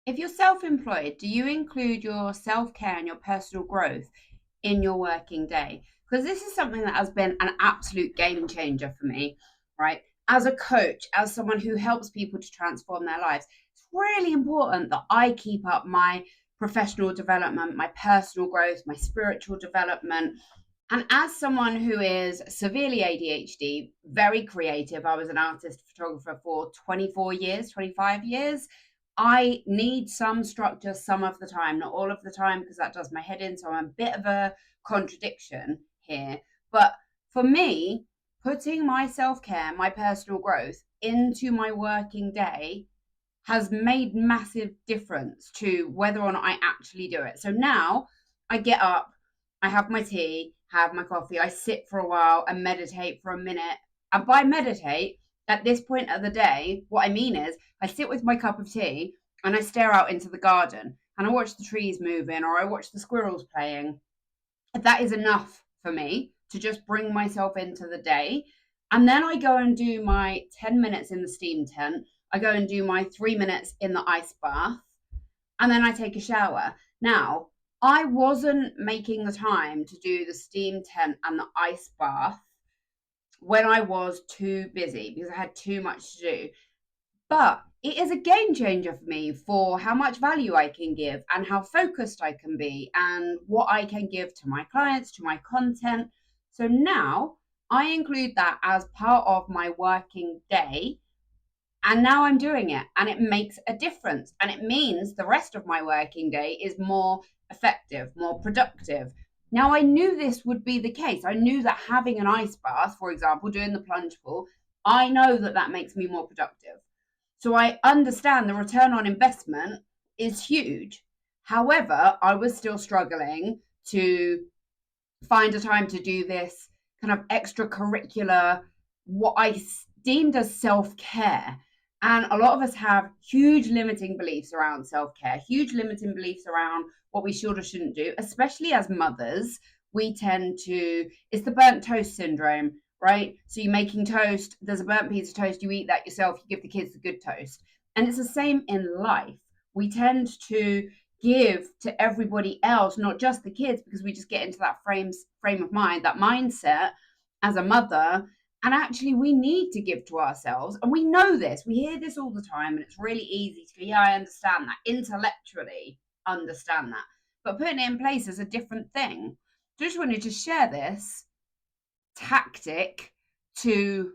If you're self-employed, do you include your self-care and your personal growth in your working day? Because this is something that has been an absolute game changer for me, right? As a coach, as someone who helps people to transform their lives, it's really important that I keep up my professional development, my personal growth, my spiritual development. And as someone who is severely ADHD, very creative, I was an artist photographer for 24 years, 25 years. I need some structure some of the time, not all of the time, because that does my head in. So I'm a bit of a contradiction here. But for me, putting my self care, my personal growth into my working day has made massive difference to whether or not I actually do it. So now I get up, I have my tea, have my coffee, I sit for a while and meditate for a minute. And by meditate, at this point of the day, what I mean is I sit with my cup of tea and I stare out into the garden and I watch the trees moving or I watch the squirrels playing. That is enough for me to just bring myself into the day. And then I go and do my 10 minutes in the steam tent. I go and do my 3 minutes in the ice bath. And then I take a shower. Now, I wasn't making the time to do the steam tent and the ice bath when I was too busy because I had too much to do. But it is a game changer for me for how much value I can give and how focused I can be and what I can give to my clients, to my content. So now I include that as part of my working day. And now I'm doing it and it makes a difference. And it means the rest of my working day is more effective, more productive. Now, I knew this would be the case. I knew that having an ice bath, for example, doing the plunge pool, I know that that makes me more productive. So I understand the return on investment is huge. However, I was still struggling to find a time to do this kind of extracurricular, what I deemed as self care. And a lot of us have huge limiting beliefs around self care, huge limiting beliefs around what we should or shouldn't do, especially as mothers. We tend to, it's the burnt toast syndrome, right? So you're making toast, there's a burnt piece of toast, you eat that yourself, you give the kids the good toast. And it's the same in life. We tend to give to everybody else, not just the kids, because we just get into that frame of mind, that mindset as a mother. And actually, we need to give to ourselves. And we know this. We hear this all the time. And it's really easy to go, yeah, I understand that. Intellectually understand that. But putting it in place is a different thing. So I just wanted to share this tactic to,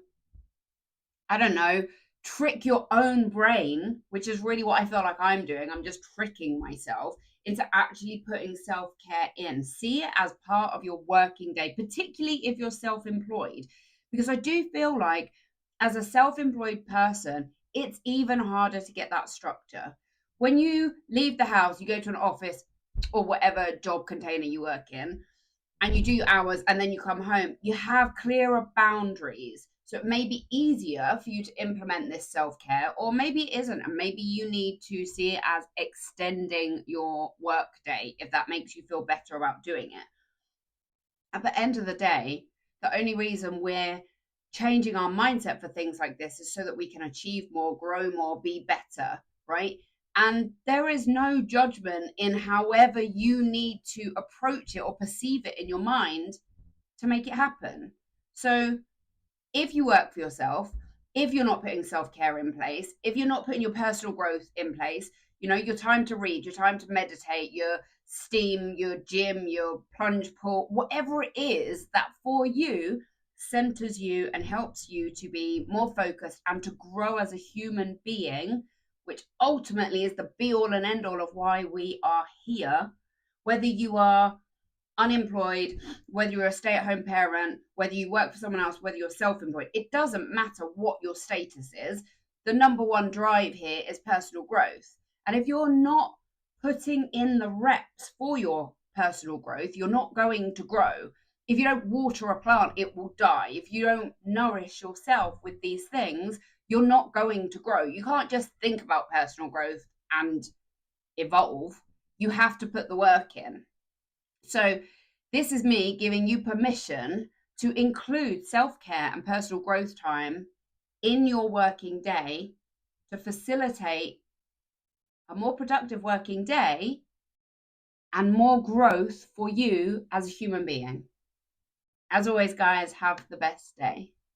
I don't know, trick your own brain, which is really what I feel like I'm doing. I'm just tricking myself into actually putting self care in. See it as part of your working day, particularly if you're self employed. Because I do feel like as a self employed person, it's even harder to get that structure. When you leave the house, you go to an office or whatever job container you work in, and you do your hours and then you come home, you have clearer boundaries. So it may be easier for you to implement this self care, or maybe it isn't. And maybe you need to see it as extending your work day if that makes you feel better about doing it. At the end of the day, the only reason we're changing our mindset for things like this is so that we can achieve more, grow more, be better, right? And there is no judgment in however you need to approach it or perceive it in your mind to make it happen. So if you work for yourself, if you're not putting self care in place, if you're not putting your personal growth in place, you know, your time to read, your time to meditate, your steam, your gym, your plunge pool, whatever it is that for you centers you and helps you to be more focused and to grow as a human being, which ultimately is the be all and end all of why we are here, whether you are unemployed, whether you're a stay at home parent, whether you work for someone else, whether you're self employed, it doesn't matter what your status is. The number one drive here is personal growth. And if you're not putting in the reps for your personal growth, you're not going to grow. If you don't water a plant, it will die. If you don't nourish yourself with these things, you're not going to grow. You can't just think about personal growth and evolve. You have to put the work in. So, this is me giving you permission to include self care and personal growth time in your working day to facilitate a more productive working day, and more growth for you as a human being. As always, guys, have the best day.